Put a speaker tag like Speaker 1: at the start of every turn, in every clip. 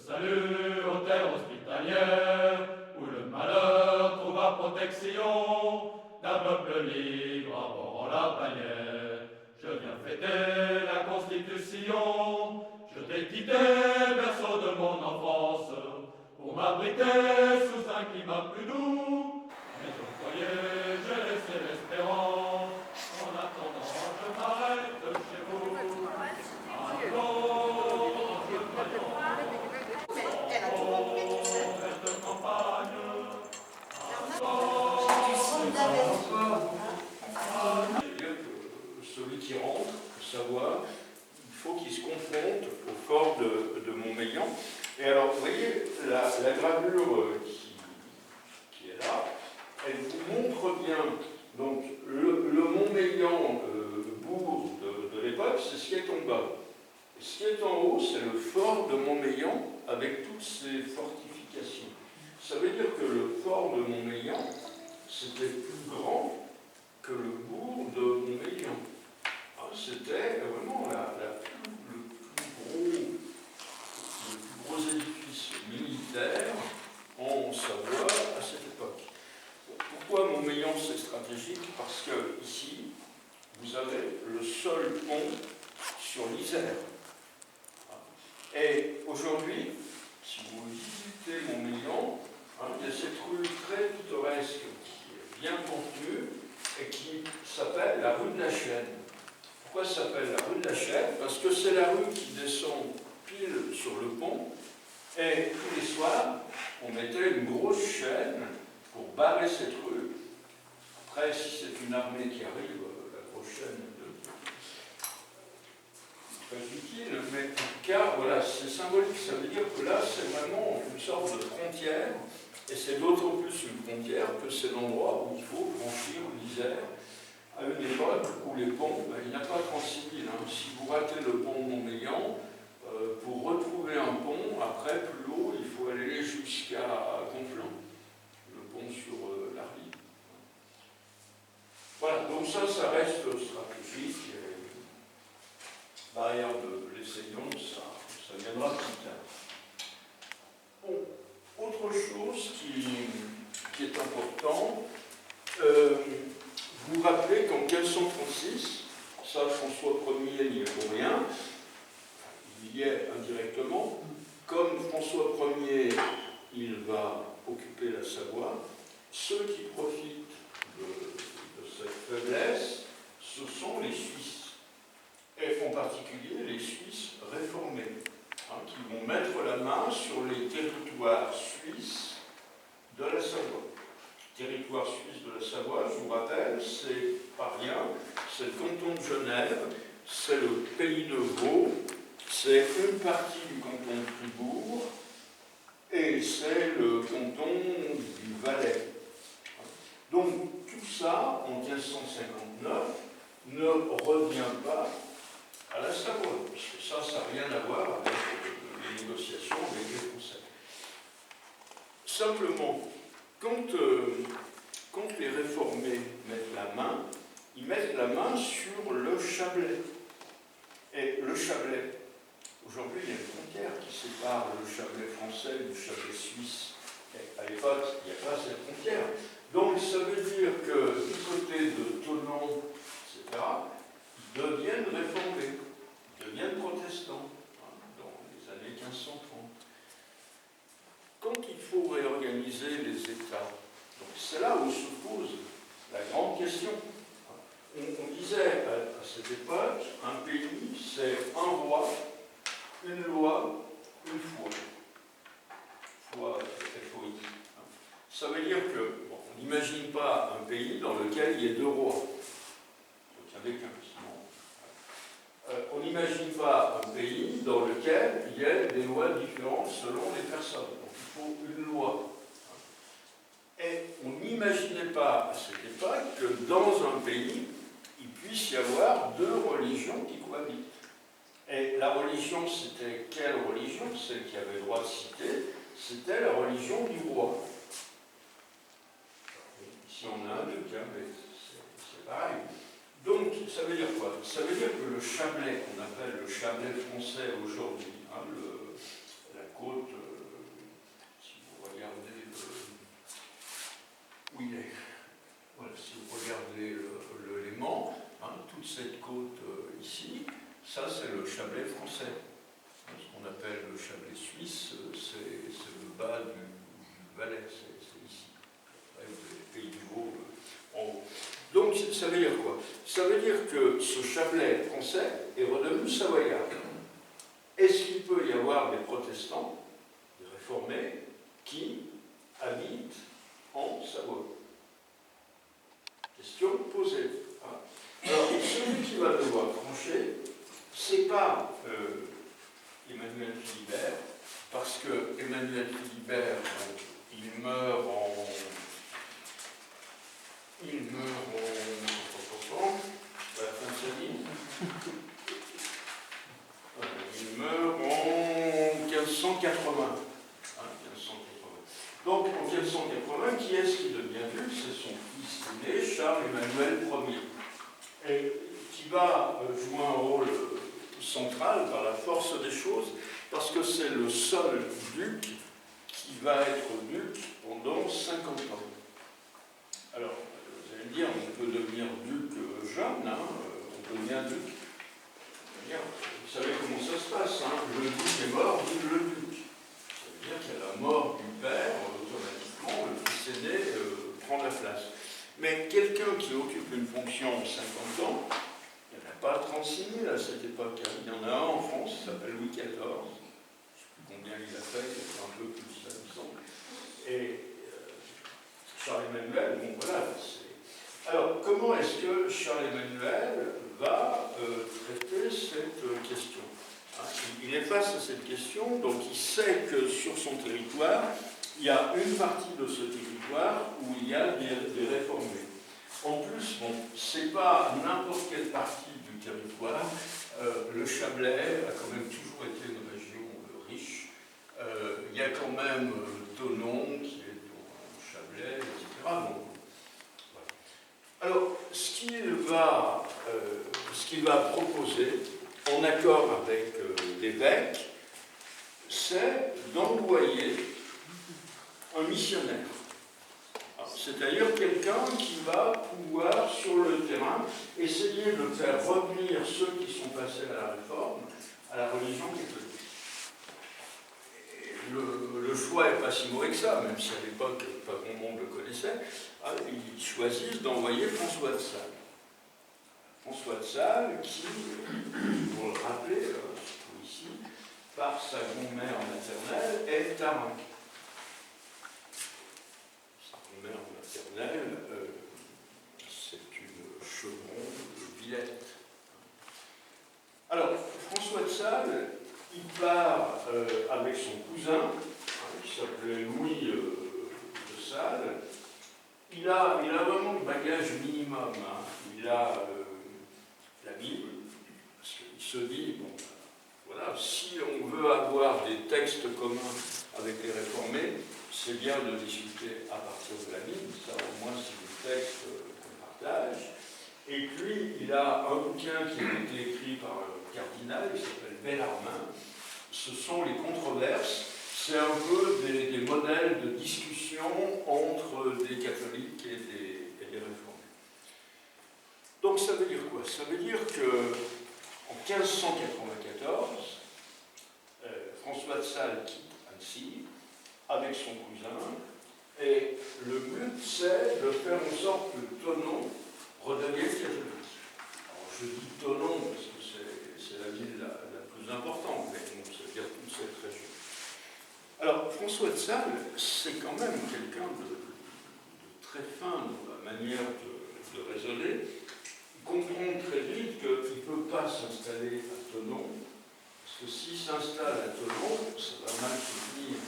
Speaker 1: salut aux terres hospitalières, où le malheur trouva protection, d'un peuple libre arborant la bannière. Je viens fêter la Constitution, je t'ai quitté, berceau de mon enfance, pour m'abriter sous un climat plus doux. Mais au foyer, j'ai laissé l'espérance, en attendant, je m'arrête chez vous. Un jour, je verte campagne,
Speaker 2: C'est-à-dire que celui qui rentre, pour savoir, il faut qu'il se confronte au fort de Montmélian. Et alors, vous voyez, la gravure qui est là, elle vous montre bien, donc, le Montmélian bourg de l'époque, c'est ce qui est en bas. Et ce qui est en haut, c'est le fort de Montmélian avec toutes ses fortifications. Ça veut dire que le fort de Montmélian, c'était plus grand que le bourg de Montmélian. C'était vraiment le plus gros édifice militaire en Savoie à cette époque. Pourquoi Montmélian c'est stratégique? Parce que ici, vous avez le seul pont sur l'Isère. Et aujourd'hui, si vous visitez Montmélian, il y a cette rue très pittoresque qui est bien contenue et qui s'appelle la rue de la Chaîne. Pourquoi ça s'appelle la rue de la Chaîne? Parce que c'est la rue qui descend pile sur le pont et tous les soirs, on mettait une grosse chaîne pour barrer cette rue. Après, si c'est une armée qui arrive, la grosse chaîne très utile, mais en tout cas, voilà, c'est symbolique. Ça veut dire que là, c'est vraiment une sorte de frontière, et c'est d'autant plus une frontière que c'est l'endroit où il faut franchir l'Isère à une époque où les ponts, il n'y a pas 36 000. Si vous ratez le pont Montmélian, pour retrouver un pont, après, plus haut, il faut aller jusqu'à Conflans, le pont sur l'Arly. Voilà, donc ça reste stratégique. Barrière de l'Essayon, ça viendra plus tard. Bon, autre chose qui est important, vous vous rappelez qu'en 1536, ça François Ier n'y est pour rien, il y est indirectement, comme François Ier, il va occuper la Savoie, ceux qui profitent de cette faiblesse, ce sont les Suisses. Et en particulier les Suisses réformés, qui vont mettre la main sur les territoires suisses de la Savoie. Territoire suisse de la Savoie, je vous rappelle, c'est pas rien, c'est le canton de Genève, c'est le pays de Vaud, c'est une partie du canton de Fribourg, et c'est le canton du Valais. Donc tout ça, en 1559, ne revient pas à la Savoie, puisque ça n'a rien à voir avec les négociations avec les Français. Simplement, quand les réformés mettent la main, ils mettent la main sur le Chablais. Et le Chablais, aujourd'hui il y a une frontière qui sépare le Chablais français du Chablais suisse. Et à l'époque, il n'y a pas cette frontière. Donc ça veut dire que du côté de Thonon, etc., ils deviennent réformés, ils deviennent protestants, dans les années 1530. Quand il faut réorganiser les États, c'est là où se pose la grande question. On disait à cette époque, un pays, c'est un roi, une loi, une foi. Foi, FOI. Ça veut dire que, on n'imagine pas un pays dans lequel il y ait deux rois. Il n'y en a qu'un, sinon. On n'imagine pas un pays dans lequel il y ait des lois différentes selon les personnes. Donc il faut une loi. Et on n'imaginait pas à cette époque que dans un pays, il puisse y avoir deux religions qui cohabitent. Et la religion, c'était quelle religion? Celle qui avait le droit de citer, c'était la religion du roi. Ici on a un duc, mais c'est pareil. Donc, ça veut dire quoi? Ça veut dire que le Chablais, qu'on appelle le Chablais français aujourd'hui, la côte Chablais français est redevenu savoyard. Est-ce qu'il peut y avoir des protestants, des réformés, qui habitent en Savoie? Question posée. Alors, celui qui va devoir trancher, c'est pas Emmanuel Philibert, parce que Emmanuel Philibert, il meurt en à la fin de sa vie. Il meurt en 1580. Donc, en 1580, qui est-ce qui devient duc? C'est son fils aîné, Charles-Emmanuel Ier, et qui va jouer un rôle central par la force des choses, parce que c'est le seul duc qui va être duc pendant 50 ans. Alors, vous allez me dire, on peut devenir duc jeune, hein, on peut devenir duc. Vous savez comment ça se passe, hein, le duc est mort, vive le duc. Ça veut dire qu'à la mort du père, automatiquement, le fils aîné prend la place. Mais quelqu'un qui occupe une fonction 50 ans, il n'y en a pas 36 000 à cette époque. Hein. Il y en a un en France, il s'appelle Louis XIV. Je ne sais plus combien il a fait, il a fait un peu plus, ça me semble. Et Charles-Emmanuel, bon voilà. Alors, comment est-ce que Charles-Emmanuel va traiter cette question? Il est face à cette question, donc il sait que sur son territoire, il y a une partie de ce territoire où il y a des réformés. En plus, bon, c'est pas n'importe quelle partie du territoire. Le Chablais a quand même toujours été une région riche. Il y a quand même Thonon qui est au Chablais, etc. Bon, voilà. Alors, ce qu'il va proposer, en accord avec l'évêque, c'est d'envoyer un missionnaire. C'est-à-dire quelqu'un qui va pouvoir, sur le terrain, essayer de faire revenir ceux qui sont passés à la réforme à la religion catholique. Le choix n'est pas si mauvais que ça, même si à l'époque, pas grand monde le connaissait. Ils choisissent d'envoyer François de Sales. François de Sales, qui, pour le rappeler, surtout ici, par sa grand-mère maternelle, est tarin. Sa grand-mère maternelle, c'est une chevron de Villette. Alors, François de Sales, il part avec son cousin, qui s'appelait Louis de Sales. Il a vraiment le bagage minimum. Hein. Il a la Bible, parce qu'il se dit, bon, voilà, si on veut avoir des textes communs avec les réformés, c'est bien de discuter à partir de la Bible, ça au moins c'est des textes qu'on partage. Et puis, il a un bouquin qui a été écrit par un cardinal, qui s'appelle Bellarmin. Ce sont les controverses. C'est un peu des modèles de discussion entre des catholiques et des réformés. Donc ça veut dire quoi? Ça veut dire qu'en 1594, François de Sales quitte Annecy avec son cousin, et le but c'est de faire en sorte que Thonon redevienne catholique. Alors je dis Thonon parce que c'est la ville la plus importante, mais bon, ça veut dire toute cette région. Alors, François de Sales, c'est quand même quelqu'un de très fin dans la manière de raisonner. Il comprend très vite qu'il ne peut pas s'installer à Thonon, parce que s'il s'installe à Thonon, ça va mal se finir.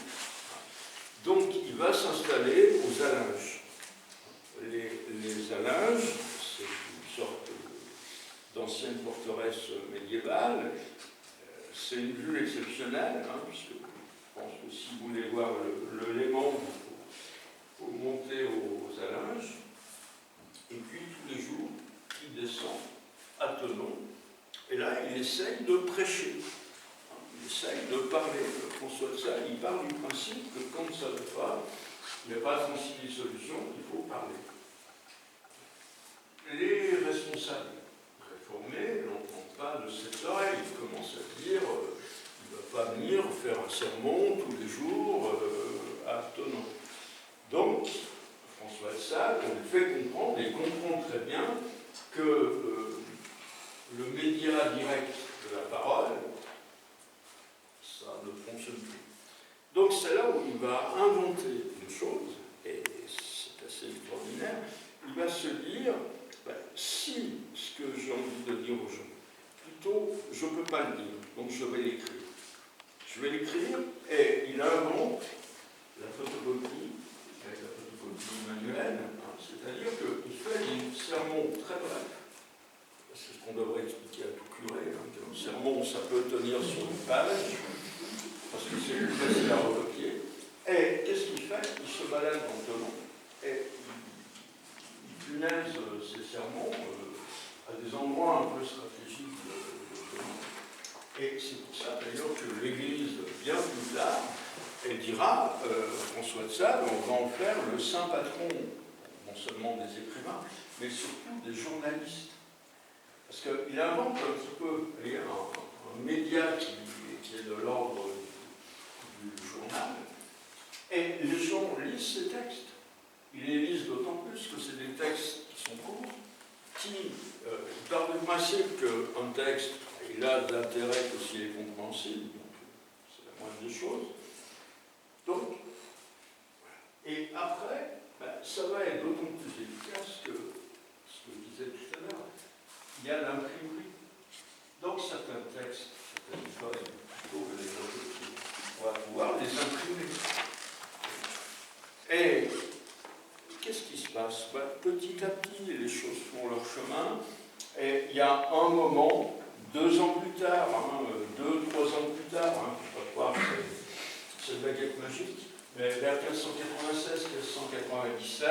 Speaker 2: Donc, il va s'installer aux Allinges. Les Allinges, c'est une sorte d'ancienne forteresse médiévale. C'est une vue exceptionnelle, hein, puisque je pense que si vous voulez voir le Léman, il faut monter aux Allinges. Et puis tous les jours, il descend à Thonon. Et là, il essaye de prêcher. Il essaye de parler. François de Sales, il part du principe que quand ça ne va pas, il n'y a pas 36 000 solutions, il faut parler. Les responsables réformés n'entendent pas de cette oreille. Ils commencent à dire il ne va pas venir faire un sermon tous les jours à Thonon. Donc, François de Sales, on lui fait comprendre, et il comprend très bien que le média direct de la parole, ça ne fonctionne plus. Donc c'est là où il va inventer une chose, et c'est assez extraordinaire, il va se dire, ben, si ce que j'ai envie de dire aux gens, plutôt je ne peux pas le dire, donc je vais l'écrire. Je vais l'écrire, et il invente la photocopie, avec la photocopie manuelle, hein, c'est-à-dire qu'il fait des sermons très brefs. C'est ce qu'on devrait expliquer à tout curé, hein, qu'un sermon, ça peut tenir sur une page, parce que c'est plus facile à recopier. Et qu'est-ce qu'il fait? Il se balade dans le monde et il punaise ses sermons à des endroits un peu stratégiques de monde. Et c'est pour ça d'ailleurs que l'Église, bien plus tard, elle dira, François de Sales, on va en faire le saint patron, non seulement des écrivains, mais surtout des journalistes. Parce qu'il invente un petit peu un média qui est de l'ordre du journal, et les gens lisent ces textes. Ils les lisent d'autant plus que c'est des textes qui sont courts, qui partent du principe qu'un texte, il a d'intérêt que s'il est compréhensible, donc c'est la moindre des choses. Donc, et après, ça va être d'autant plus efficace que ce que je disais tout à l'heure. Il y a l'imprimerie. Donc certains textes, certaines feuilles, plutôt que les autres, on va pouvoir les imprimer. Et qu'est-ce qui se passe? Petit à petit, les choses font leur chemin. Et il y a un moment, 2 ans plus tard, 2-3 ans plus tard, il ne faut pas croire que c'est une baguette magique, mais vers 1596-1597,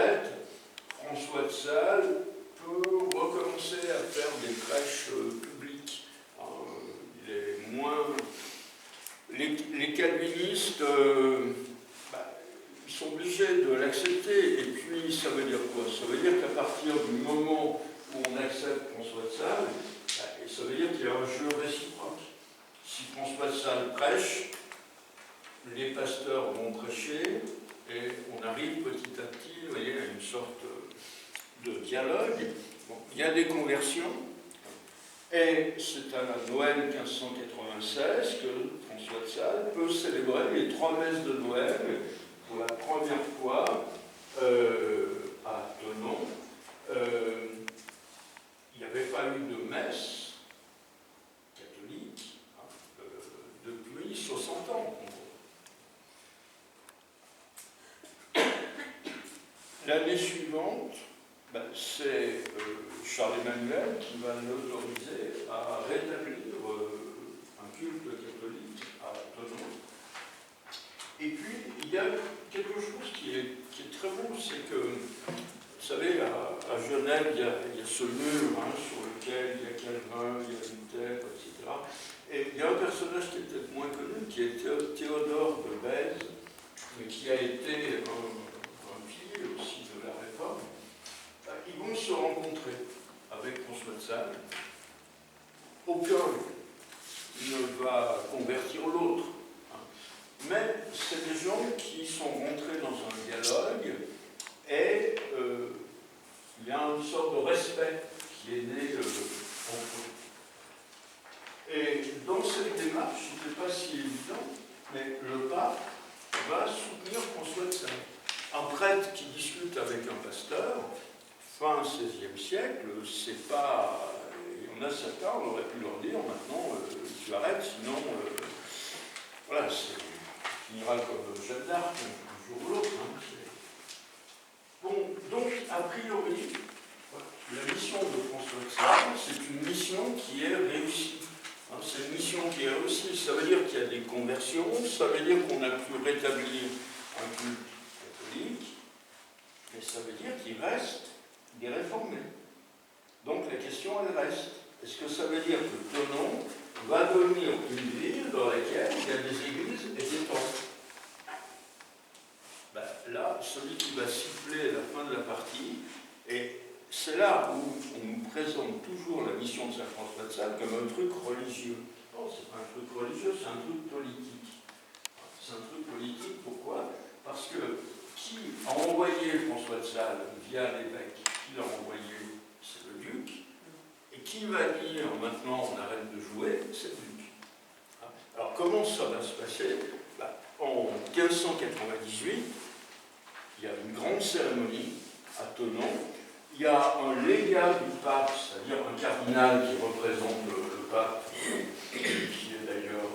Speaker 2: François de Sales peut recommencer à faire des crèches publiques. Il est moins... Les calvinistes, ils sont obligés de l'accepter. Et puis, ça veut dire quoi? Ça veut dire qu'à partir du moment où on accepte François de Sales, ça veut dire qu'il y a un jeu réciproque. Si François de Sales prêche, les pasteurs vont prêcher, et on arrive petit à petit, vous voyez, à une sorte de dialogue. Bon, il y a des conversions, et c'est à Noël 1596 que François de Sales peut célébrer les 3 messes de Noël pour la première fois à Thonon. Il n'y avait pas eu de messe catholique depuis 60 ans. L'année suivante, c'est Charles-Emmanuel qui va l'autoriser à rétablir un culte catholique à Thonon. Et puis, il y a quelque chose qui est très beau, c'est que, vous savez, à Genève, il y a ce mur sur lequel il y a Calvin, il y a Luther, etc. Et il y a un personnage qui est peut-être moins connu, qui est Théodore de Bèze, mais qui a été un pilier aussi de la Réforme. Ils vont se rencontrer avec François de Sales. Aucun ne va convertir l'autre. Mais c'est des gens qui sont rentrés dans un dialogue et il y a une sorte de respect qui est né entre eux. Et dans cette démarche, ce n'est pas si évident, mais le pape va soutenir François de Sales. Un prêtre qui discute avec un pasteur, fin XVIe siècle, c'est pas... Il y en a certains, on aurait pu leur dire maintenant, tu arrêtes, sinon, voilà, c'est... finira comme Jeanne d'Arc, un jour ou l'autre. Bon, donc, a priori, la mission de François de Sales, c'est une mission qui est réussie. C'est une mission qui est réussie. Ça veut dire qu'il y a des conversions, ça veut dire qu'on a pu rétablir un culte catholique, mais ça veut dire qu'il reste des réformés. Donc la question, elle reste. Est-ce que ça veut dire que Thonon va devenir une ville dans laquelle il y a des églises et des temples? Là, celui qui va siffler la fin de la partie, et c'est là où on nous présente toujours la mission de Saint François de Sales comme un truc religieux. Non, c'est pas un truc religieux, c'est un truc politique. C'est un truc politique, pourquoi? Parce que qui a envoyé François de Sales via l'évêque? Qui l'a envoyé? C'est le duc. Et qui qui va dire maintenant on arrête de jouer? C'est le duc. Alors comment ça va se passer? En 1598, il y a une grande cérémonie à Thonon. Il y a un légat du pape, c'est-à-dire un cardinal qui représente le pape, qui est d'ailleurs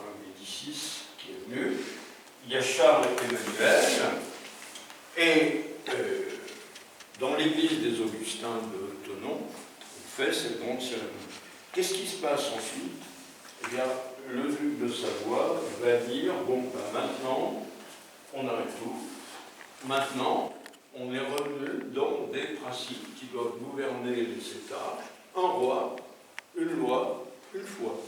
Speaker 2: un Médicis qui est venu. Il y a Charles Emmanuel, et dans l'église des Augustins de Thonon, on fait cette grande cérémonie. Qu'est-ce qui se passe ensuite? Eh bien, le duc de Savoie va dire, bon, maintenant, on arrête tout. Maintenant, on est revenu dans des principes qui doivent gouverner les États. Un roi, une loi, une foi.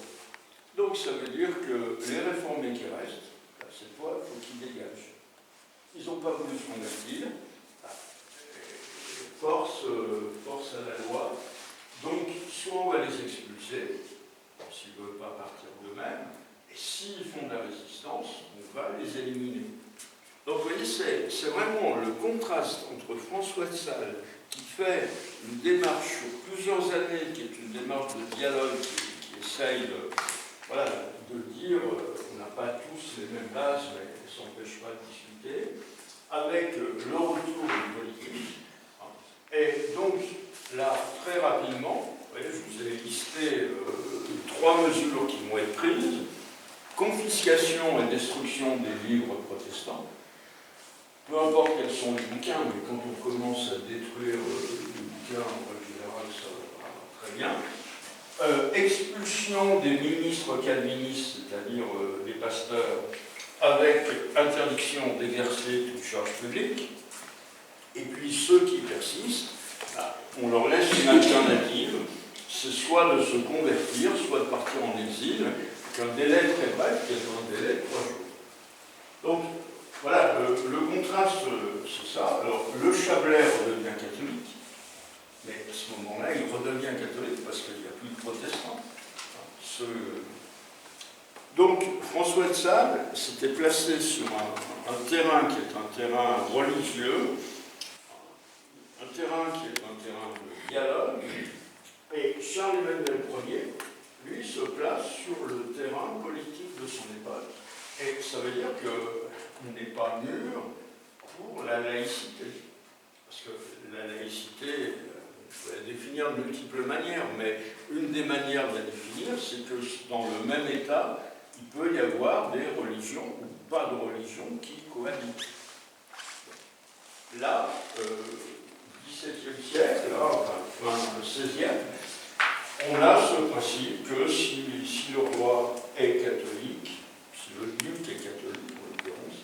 Speaker 2: Donc ça veut dire que les réformés qui restent, cette fois, il faut qu'ils dégagent. Ils n'ont pas voulu se convertir. Force à la loi. Donc, soit on va les expulser, s'ils ne veulent pas partir d'eux-mêmes, et s'ils font de la résistance, on va les éliminer. Donc, vous voyez, c'est vraiment le contraste entre François de Sales, qui fait une démarche sur plusieurs années, qui est une démarche de dialogue, qui essaye de dire on n'a pas tous les mêmes bases, mais ça n'empêche pas de discuter, avec le retour du politique. Et donc, là, très rapidement, vous voyez, je vous ai listé 3 mesures qui vont être prises: confiscation et destruction des livres protestants. Peu importe quels sont les bouquins, mais quand on commence à détruire les bouquins, en général, ça va très bien. Expulsion des ministres calvinistes, c'est-à-dire des pasteurs, avec interdiction d'exercer toute charge publique. Et puis ceux qui persistent, on leur laisse une alternative, c'est soit de se convertir, soit de partir en exil, avec un délai très bref, qui est un délai de 3 jours. Donc, voilà, le contraste, c'est ça. Alors, le Chablais redevient catholique, mais à ce moment-là, il redevient catholique parce qu'il n'y a plus de protestants. Donc, François de Sales s'était placé sur un terrain qui est un terrain religieux, un terrain qui est un terrain de dialogue, et Charles-Emmanuel Ier, lui, se place sur le terrain politique de son époque. Et ça veut dire qu'on n'est pas mûr pour la laïcité. Parce que la laïcité, on peut la définir de multiples manières, mais une des manières de la définir, c'est que dans le même État, il peut y avoir des religions ou pas de religions qui cohabitent. Là, XVIIe siècle, enfin le XVIe, on a ce principe que si le roi est catholique, si le duc est catholique en l'occurrence,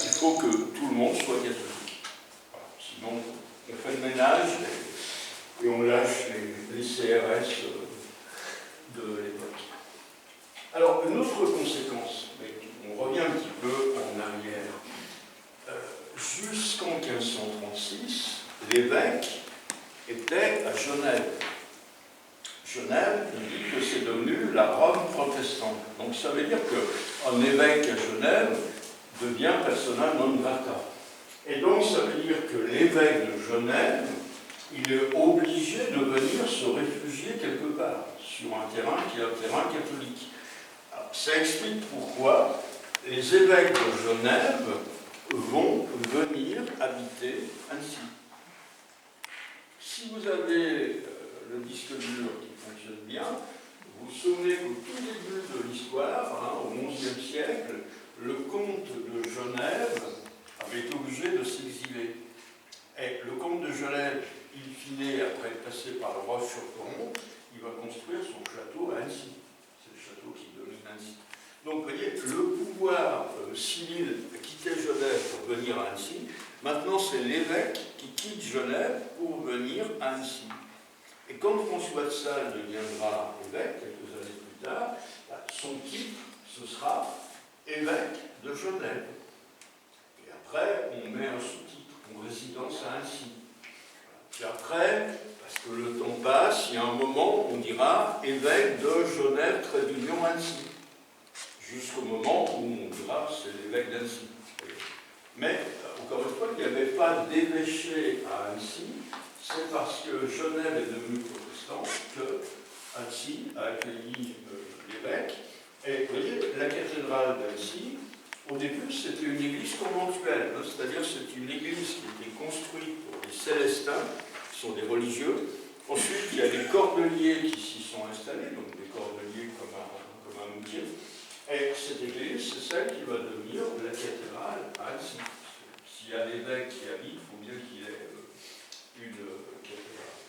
Speaker 2: il faut que tout le monde soit catholique. Voilà. Sinon, on fait le ménage et on lâche les CRS de l'époque. Alors, une autre conséquence, mais on revient un petit peu en arrière. Jusqu'en 1536, l'évêque était à Genève. Genève, on dit que c'est devenu la Rome protestante. Donc ça veut dire qu'un évêque à Genève devient persona non grata. Et donc ça veut dire que l'évêque de Genève, il est obligé de venir se réfugier quelque part, sur un terrain qui est un terrain catholique. Alors, ça explique pourquoi les évêques de Genève vont venir habiter Annecy. Si vous avez le disque dur qui fonctionne bien, vous vous souvenez qu'au tout début de l'histoire, au XIe siècle, le comte de Genève avait été obligé de s'exiler. Et le comte de Genève, il finit, après être passé par le roi Furcon, il va construire son château à Annecy. C'est le château qui domine Annecy. Donc, vous voyez, le pouvoir civil a quitté Genève pour venir à Annecy. Maintenant, c'est l'évêque qui quitte Genève pour venir à Annecy. Et quand François de Sales deviendra évêque, quelques années plus tard, son titre, ce sera évêque de Genève. Et après, on met un sous-titre, en résidence à Annecy. Puis après, parce que le temps passe, il y a un moment où on dira évêque de Genève, trait d'union, Annecy. Jusqu'au moment où on dira c'est l'évêque d'Annecy. Mais, encore une fois, il n'y avait pas d'évêché à Annecy, c'est parce que Genève est devenue protestante que Annecy a accueilli l'évêque. Et vous voyez, la cathédrale d'Annecy, au début, c'était une église conventuelle, hein, c'est-à-dire c'est une église qui était construite pour les Célestins, qui sont des religieux. Ensuite, il y a des cordeliers qui s'y sont installés, donc des cordeliers comme un moutier. Et cette église, c'est celle qui va devenir la cathédrale à Annecy. S'il y a l'évêque qui habite, il faut bien qu'il y ait une cathédrale.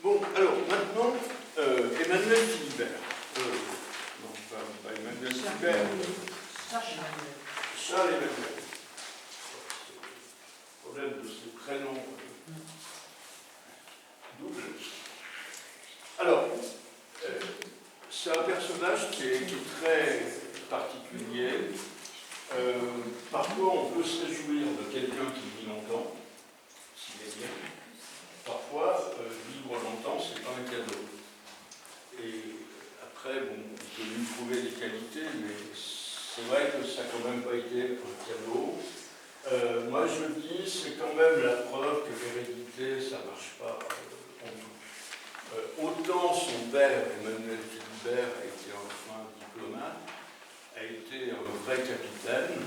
Speaker 2: Bon, alors maintenant, Emmanuel Philibert. Non, pas Emmanuel Philibert. Charles Emmanuel. C'est le problème de ces prénoms doubles. Alors, c'est un personnage qui est très particulier. Parfois, on peut se réjouir de quelqu'un qui vit longtemps, s'il est bien. Parfois, vivre longtemps, c'est pas un cadeau. Et après, bon, on peut lui trouver des qualités, mais c'est vrai que ça n'a quand même pas été un cadeau. Moi, je dis, c'est quand même la preuve que l'hérédité, ça ne marche pas en tout. Autant son père, Emmanuel Philibert, a été un fin diplomate, a été un vrai capitaine,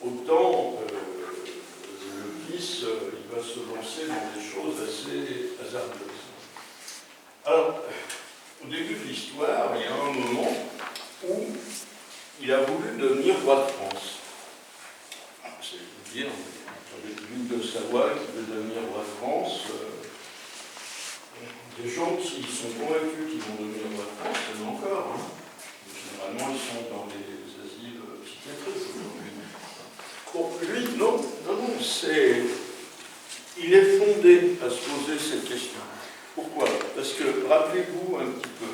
Speaker 2: autant le fils, il va se lancer dans des choses assez hasardeuses. Alors, au début de l'histoire, il y a un moment où il a voulu devenir roi de France. C'est dire, le duc de Savoie qui veut devenir roi de France, des gens qui sont convaincus qu'ils vont devenir roi de France, il y en a encore. Hein. Généralement, ils sont dans les asiles psychiatriques aujourd'hui. Bon, lui, non, il est fondé à se poser cette question. Pourquoi? Parce que, rappelez-vous un petit peu,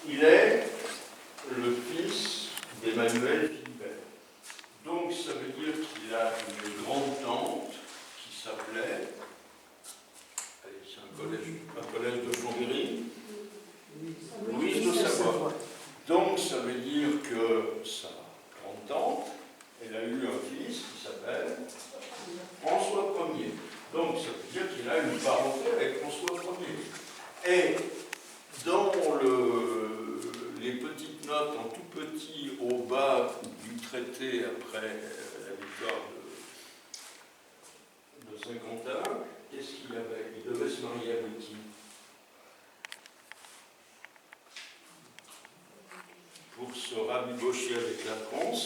Speaker 2: il est le fils d'Emmanuel Philibert. Donc, ça veut dire qu'il a une grande-tante qui s'appelait, c'est un collège de Chambéry, Louise de Savoie. Donc, ça veut dire que sa grande-tante, elle a eu un fils qui s'appelle François Ier. Donc, ça veut dire qu'il a une parenté avec François Ier. Et dans les petites notes en tout petit au bas du traité après la victoire de Saint-Quentin, qu'est-ce qu'il y avait? Il devait se marier avec qui? Pour se rabibocher avec la France,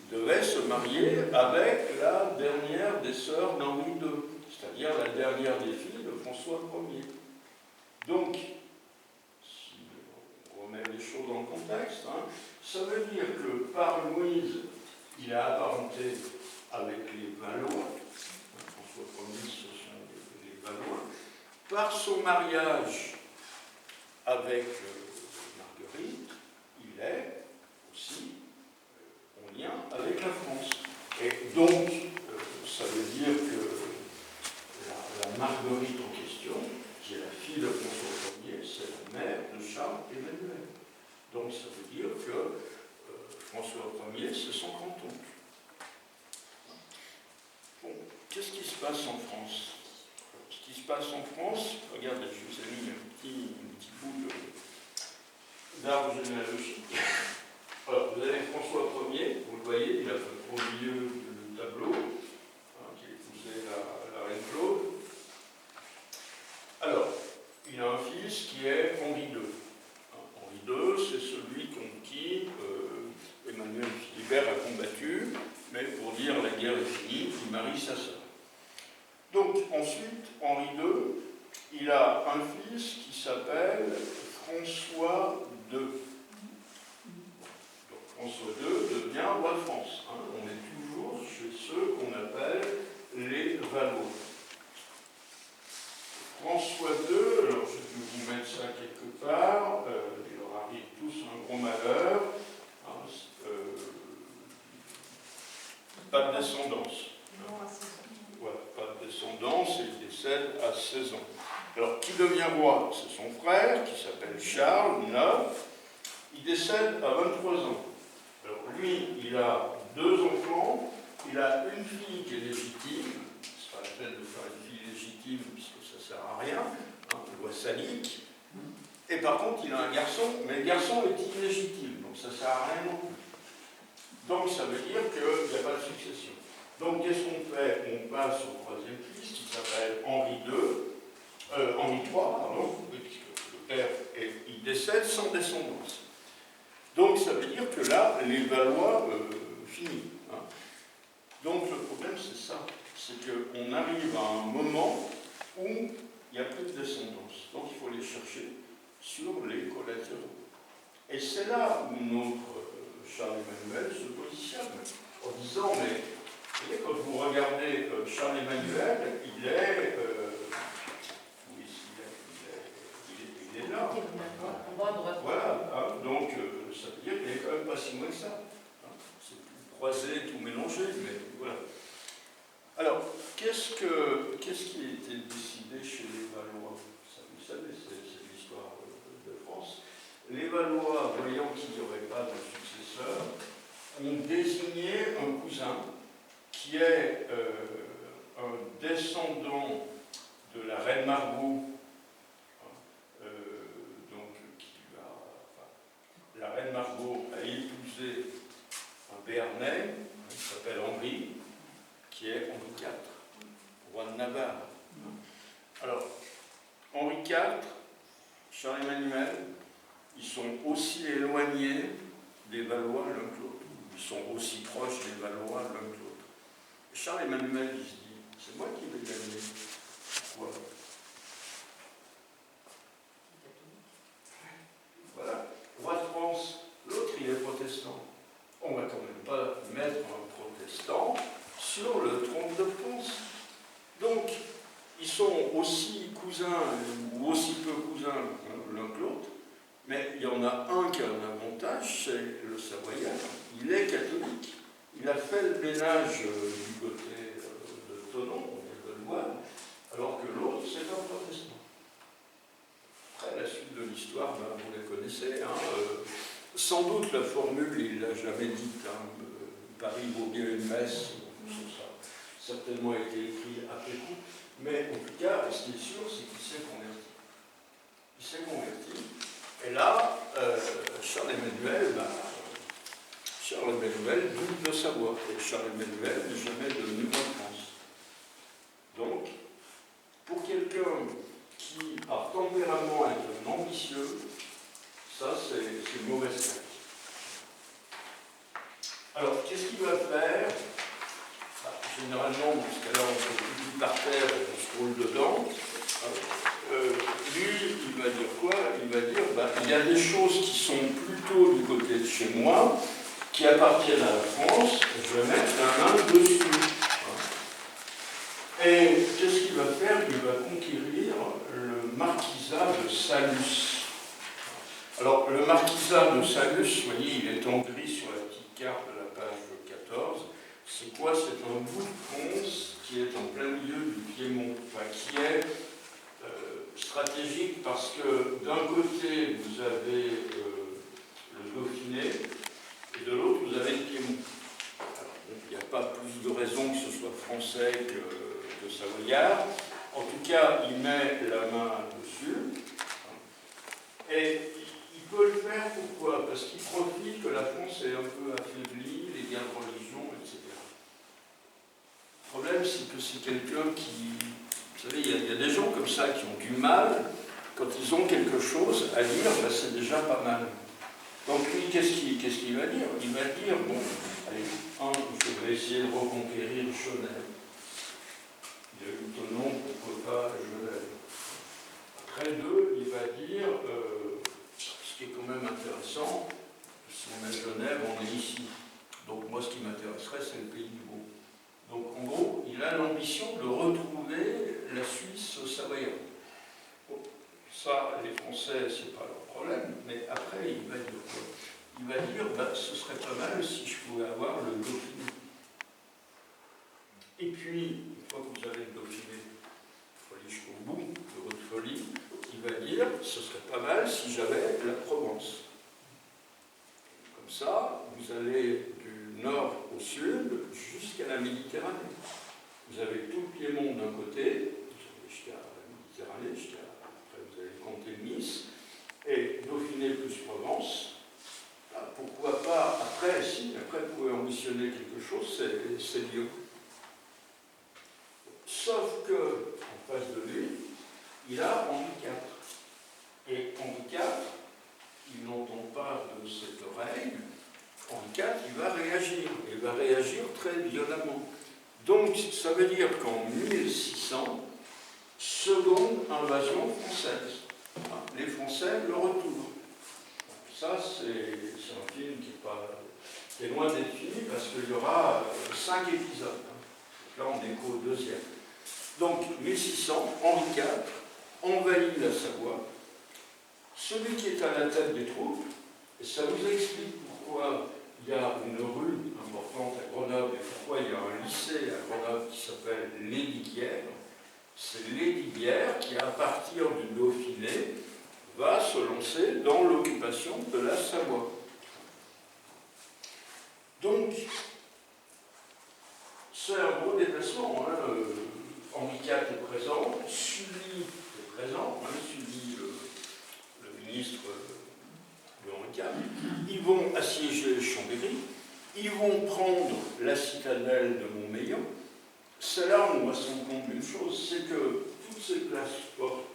Speaker 2: il devait se marier avec la dernière des sœurs d'Henri II, c'est-à-dire la dernière des filles de François Ier. Donc, si on remet les choses dans le contexte, hein, ça veut dire que par Louise, il a apparenté avec les Valois. François Ier, ce sont les Valois. Par son mariage avec Marguerite, il est aussi en lien avec la France. Et donc, ça veut dire que la Marguerite en question, qui est la fille de François Ier, c'est la mère de Charles Emmanuel. Donc, ça veut dire que François Ier, c'est son grand-oncle. Bon, qu'est-ce qui se passe en France? Ce qui se passe en France, regardez, je vous ai mis un petit bout d'arbre généalogique. Alors, vous avez François Ier, vous le voyez, il a au milieu du tableau, hein, qui épousait la reine Claude. Alors, il a un fils qui est Henri II. Henri II, c'est celui contre qui Emmanuel Philibert a combattu, mais pour dire la guerre est finie, il marie sa sœur. Donc, ensuite, Henri II, il a un fils qui s'appelle François II. Donc, François II devient roi de France. Hein. On est toujours chez ceux qu'on appelle les Valois. François II, alors je vais vous mettre ça quelque part, il leur arrive tous un gros malheur, hein, pas de descendance. Voilà, pas de descendance, et il décède à 16 ans. Alors, qui devient roi? C'est son frère, qui s'appelle Charles IX, il décède à 23 ans. Alors, lui, il a 2 enfants, il a une fille qui est légitime, c'est pas la peine de faire une fille légitime puisque ça sert à rien, hein, loi salique. Et par contre, il a un garçon, mais le garçon est illégitime, donc ça sert à rien non plus. Donc ça veut dire qu'il n'y a pas de succession. Donc qu'est-ce qu'on fait? On passe au troisième fils qui s'appelle Henri III, pardon, oui, puisque le père il décède sans descendance. Donc ça veut dire que là, les Valois finissent. Hein. Donc le problème c'est ça, c'est qu'on arrive à un moment où il n'y a plus de descendance. Donc il faut les chercher sur les collatéraux. Et c'est là où notre Charles-Emmanuel se positionne, en disant, mais vous voyez, quand vous regardez Charles-Emmanuel, il est là. Voilà, hein, donc ça veut dire qu'il n'est quand même pas si loin que ça. Hein. C'est plus croisé, tout mélangé, mais voilà. Alors, qu'est-ce qui a été décidé chez les Valois? Ça, vous savez, c'est l'histoire de France. Les Valois, voyant qu'il n'y aurait pas de successeur, ont désigné un cousin qui est un descendant de la reine Margot, la reine Margot a épousé un Béarnais, qui s'appelle Henri, qui est Henri IV, roi de Navarre. Alors, Henri IV, Charles-Emmanuel, ils sont aussi éloignés des Valois l'un que l'autre. Ils sont aussi proches des Valois l'un que l'autre. Charles-Emmanuel, il se dit, c'est moi qui vais gagner. Pourquoi? Voilà. Roi de France, l'autre il est protestant. On ne va quand même pas mettre un protestant sur le trône de France. Donc, ils sont aussi cousins, ou aussi peu cousins l'un que l'autre, mais il y en a un qui a un avantage, c'est le Savoyard. Il est catholique. Il a fait le ménage du côté de Thonon, de Loire, alors que l'autre, c'est un protestant. Après, la suite de l'histoire, ben, vous la connaissez. Hein, sans doute, la formule, il ne l'a jamais dite. Hein, Paris vaut bien une messe. Ça a certainement été écrit après coup. Mais en tout cas, ce qui est sûr, c'est qu'il s'est converti. Il s'est converti. Et là, Charles-Emmanuel, duc de Savoie. Et Charles-Emmanuel n'est jamais devenu roi de France. Donc, pour quelqu'un qui, par tempérament, est un ambitieux, ça, c'est mauvais signe. Alors, qu'est-ce qu'il va faire? Généralement, dans ce cas-là, on se plie par terre et on se roule dedans. Lui, il va dire quoi? Il va dire, il y a des choses qui sont plutôt du côté de chez moi, qui appartiennent à la France, je vais mettre la main dessus. Et qu'est-ce qu'il va faire? Il va conquérir le marquisat de Salus. Alors, le marquisat de Salus, vous voyez, il est en gris sur la petite carte de la page 14. C'est quoi? C'est un bout de France qui est en plein milieu du Piémont, enfin, qui est stratégique parce que d'un côté, vous avez le Dauphiné, et de l'autre, vous avez le Piémont. Alors, il n'y a pas plus de raison que ce soit français que savoyard. En tout cas, il met la main dessus. Et il peut le faire pourquoi? Parce qu'il profite que la France est un peu affaiblie, les guerres de religion, etc. Le problème, c'est que c'est quelqu'un qui... Vous savez, il y a des gens comme ça qui ont du mal, quand ils ont quelque chose à dire, c'est déjà pas mal. Donc lui, qu'est-ce qu'il va dire? Il va dire, bon, allez, je vais essayer de reconquérir Genève. Il y a eu Thonon, pourquoi pas Genève. Après deux, il va dire, ce qui est quand même intéressant, si on est Genève, on est ici. Donc moi, ce qui m'intéresserait, c'est le pays du Beau. Donc en gros, il a l'ambition de retrouver la Suisse savoyarde. Bon, ça, les Français, c'est pas leur problème, mais après, il va dire quoi? Il va dire, ce serait pas mal si je pouvais avoir le Dauphiné. Et puis, une fois que vous avez le Dauphiné, il faut aller jusqu'au bout de votre folie, il va dire, ce serait pas mal si j'avais la Provence. Comme ça, vous allez du du nord au sud jusqu'à la Méditerranée. Vous avez tout le Piémont d'un côté, jusqu'à la Méditerranée, après vous allez compter Nice, et Dauphiné plus Provence. Pourquoi pas, après vous pouvez ambitionner quelque chose, c'est Lyon. Sauf que, en face de lui, il a Henri IV. Et Henri IV, il n'entend pas de cette oreille. Henri IV, il va réagir. Il va réagir très violemment. Donc, ça veut dire qu'en 1600, seconde invasion française. Les Français le retournent. Ça, c'est un film qui est loin d'être fini parce qu'il y aura 5 épisodes. Là, on est qu'au deuxième. Donc, 1600, Henri IV envahit la Savoie. Celui qui est à la tête des troupes, et ça vous explique pourquoi il y a une rue importante à Grenoble et pourquoi il y a un lycée à Grenoble qui s'appelle Lesdiguières. C'est Lesdiguières qui, à partir du Dauphiné, va se lancer dans l'occupation de la Savoie. Donc, c'est un gros déplacement. Henri IV est présent, Sully est présent, Sully, le ministre de Henri IV. Ils vont assiéger Chambéry, ils vont prendre la citadelle de Montmélian. C'est là où on va se rendre compte d'une chose, c'est que toutes ces places fortes,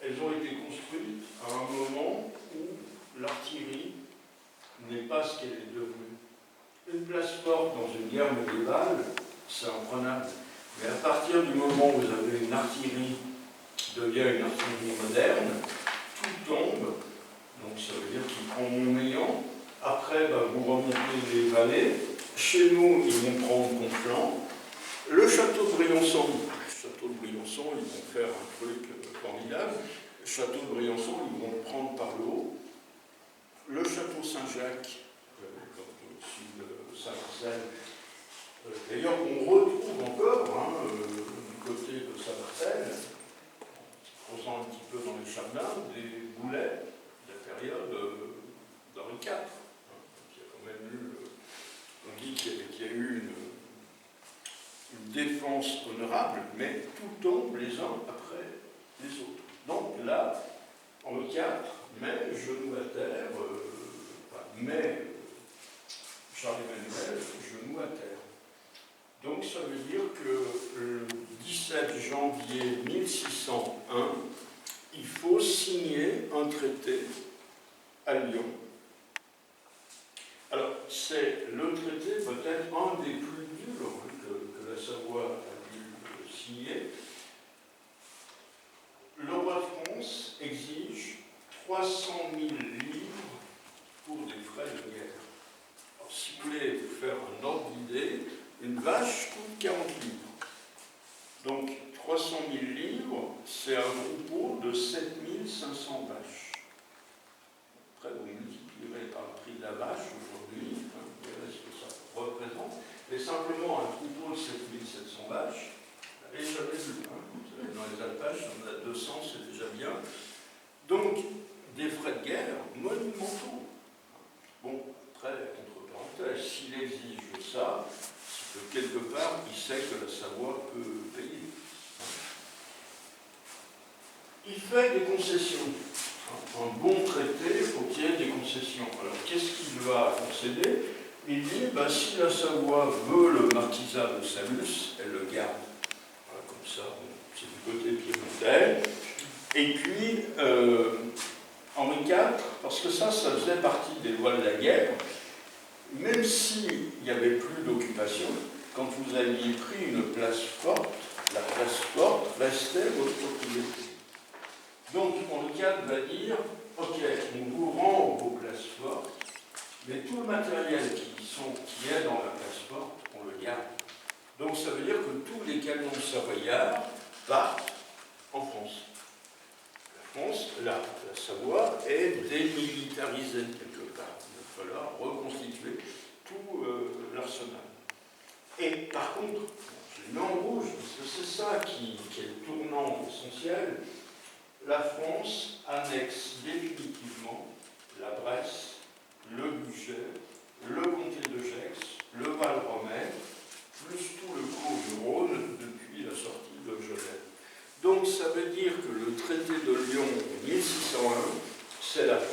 Speaker 2: elles ont été construites à un moment où l'artillerie n'est pas ce qu'elle est devenue. Une place forte dans une guerre médiévale, c'est imprenable. Mais à partir du moment où vous avez une artillerie qui devient une artillerie moderne, tout tombe. Donc ça veut dire qu'il prend Montmélian. Après, vous remontez les vallées. Chez nous, ils vont prendre Conflans. Le château de Briançon, ils vont faire un truc formidable. Le château de Briançon, ils vont le prendre par le haut. Le château Saint-Jacques, au-dessus de Saint-Marcel, d'ailleurs, on retrouve encore du côté de Saint-Marcel, en posant un petit peu dans les chardins, des boulets de la période d'Henri IV. Qui a quand même eu, on dit qu'il y a eu une défense honorable, mais tout tombe les uns après les autres. Donc là, Henri IV met genou à terre, met Charles-Emmanuel genou à terre. Donc ça veut dire que le 17 janvier 1601, il faut signer un traité à Lyon. Alors, c'est le traité peut-être un des plus durs que la Savoie a dû signer. Le roi de France exige 300 000 livres pour des frais de guerre. Alors, si vous voulez vous faire un ordre d'idée, une vache coûte 40 livres. Donc, 300 000 livres, c'est un troupeau de 7500 vaches. Après, vous multiplierez par le prix de la vache aujourd'hui, vous verrez ce que ça représente. Mais simplement, un troupeau de 7700 vaches, vous n'avez jamais vu. Vous savez, dans les alpages, on a 200, c'est déjà bien. Donc, des frais de guerre monumentaux. Bon, après, entre parenthèses, s'il exige ça, c'est que quelque part, il sait que la Savoie peut payer. Il fait des concessions. Un bon traité, il faut qu'il y ait des concessions. Alors, qu'est-ce qu'il va concéder? Il dit, si la Savoie veut le marquisat de Saluces, elle le garde. Voilà, comme ça, c'est du côté piémontais. Et puis, Henri IV, parce que ça faisait partie des lois de la guerre, même s'il n'y avait plus d'occupation, quand vous aviez pris une place forte, la place forte restait votre propriété. Donc, Henri IV va dire, ok, on vous rend vos places fortes, mais tout le matériel qui est dans la place forte, on le garde. Donc, ça veut dire que tous les canons savoyards partent en France. La France, la Savoie, est démilitarisée quelque part. Il va falloir reconstituer tout l'arsenal. Et par contre, je le mets en rouge, parce que c'est ça qui est le tournant essentiel, la France annexe définitivement la Bresse, le Bugey, le comté de Gex,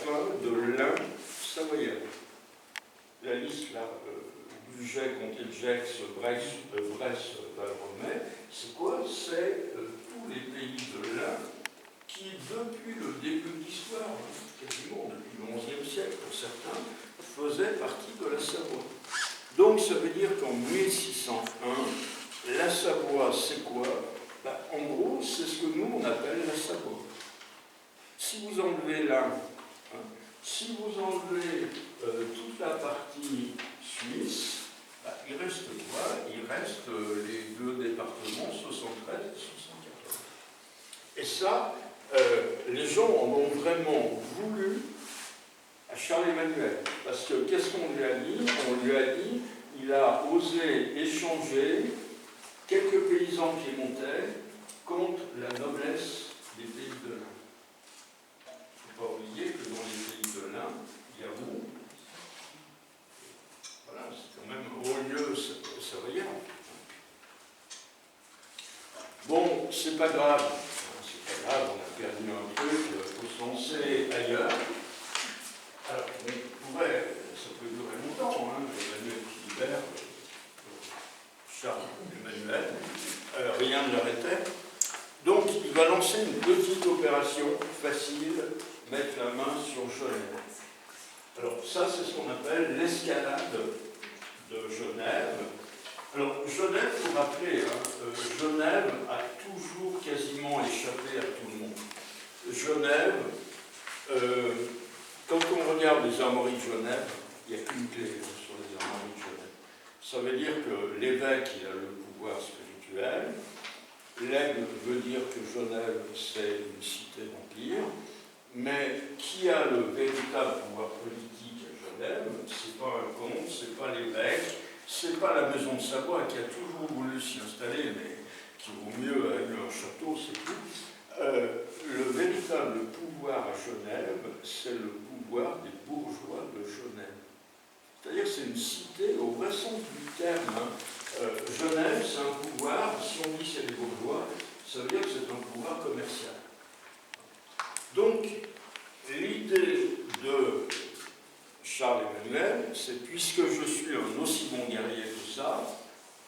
Speaker 2: parfum de lin savoyard. La liste là, Bugey, Comté de Gex, Bresse, Valromey, c'est quoi? C'est tous les pays de lin qui, depuis le début de l'histoire, quasiment depuis le XIe siècle pour certains, faisaient partie de la Savoie. Donc ça veut dire qu'en 1601, la Savoie, c'est quoi? En gros, c'est ce que nous, on appelle la Savoie. Si vous enlevez l'un, si vous enlevez toute la partie suisse, il reste quoi? Il reste les deux départements, 73 et 74. Et ça, les gens en ont vraiment voulu à Charles-Emmanuel. Parce que qu'est-ce qu'on lui a dit? On lui a dit, il a osé échanger quelques paysans piémontais contre la noblesse des pays de l'Ain. Il ne faut pas oublier que dans les pays de l'Ain, il y a vous. Voilà, c'est quand même un haut lieu savoyard. Bon, c'est pas grave. C'est pas grave, on a perdu un truc, il faut se lancer ailleurs. Alors, on pourrait, ça peut durer longtemps, Emmanuel Philibert, Charles Emmanuel, rien ne l'arrêtait. Donc, il va lancer une petite opération facile, mettre la main sur Genève. Alors, ça, c'est ce qu'on appelle l'escalade de Genève. Alors, Genève, il faut rappeler, Genève a toujours quasiment échappé à tout le monde. Genève, quand on regarde les armoiries de Genève, il n'y a qu'une clé sur les armoiries de Genève. Ça veut dire que l'évêque, il a le pouvoir spirituel. L'aigle veut dire que Genève, c'est une cité d'empire. Mais qui a le véritable pouvoir politique à Genève? C'est pas un comte, c'est pas l'évêque, c'est pas la maison de Savoie qui a toujours voulu s'y installer, mais qui au mieux a eu un château, c'est tout. Le véritable pouvoir à Genève, c'est le pouvoir des bourgeois de Genève. C'est-à-dire que c'est une cité au vrai sens du terme. Genève, c'est un pouvoir, si on dit c'est des bourgeois, ça veut dire que c'est un pouvoir commercial. Donc, l'idée de Charles-Emmanuel, c'est puisque je suis un aussi bon guerrier que ça,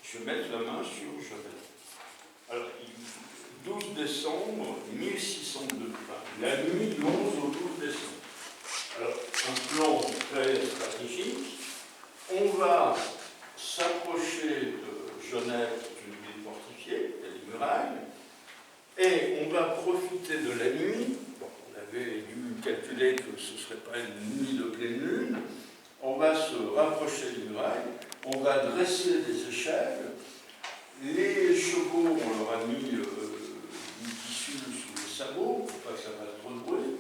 Speaker 2: je vais mettre la main sur Genève. Alors, 12 décembre 1602, la nuit du 11 au 12 décembre. Alors, un plan très stratégique. On va s'approcher de Genève, qui est une ville fortifiée, il y a des murailles, et on va profiter de la nuit. Bon, on avait dû calculer que ce ne serait pas une nuit de pleine lune. On va se rapprocher des murailles, on va dresser des échelles. Les chevaux, on leur a mis du tissu sous les sabots, pour pas que ça fasse trop de bruit,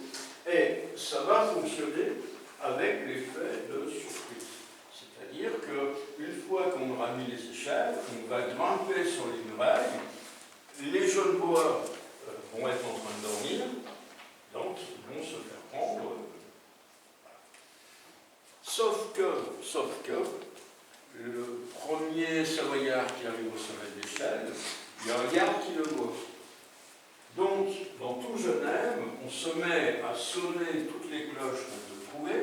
Speaker 2: et ça va fonctionner avec l'effet de surprise. C'est-à-dire qu'une fois qu'on aura mis les échelles, on va grimper sur les murailles, les jeunes bois vont être en train de dormir, donc ils vont se faire prendre. Sauf que, le premier Savoyard qui arrive au sommet de l'échelle, il y a un garde qui le voit. Donc, dans tout Genève, on se met à sonner toutes les cloches qu'on peut trouver,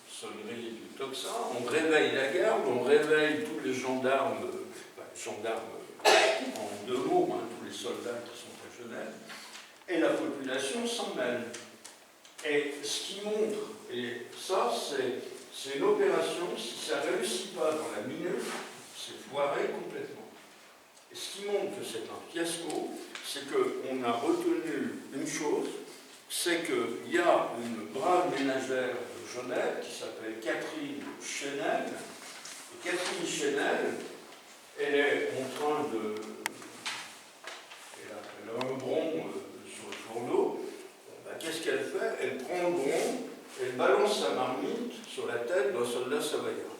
Speaker 2: sonnerie du tocsin, on réveille la garde, on réveille tous les gendarmes, en deux mots, tous les soldats qui sont à Genève, et la population s'en mêle. Et ce qui montre, et ça c'est une opération, si ça ne réussit pas dans la minute, c'est foiré complètement. Et ce qui montre que c'est un fiasco, c'est qu'on a retenu une chose, c'est qu'il y a une brave ménagère de Genève qui s'appelle Catherine Chénel. Et Catherine Chénel, elle est en train de... Elle a un bron sur le fourneau. Qu'est-ce qu'elle fait? Elle prend le bron, elle balance sa marmite sur la tête d'un soldat savoyard.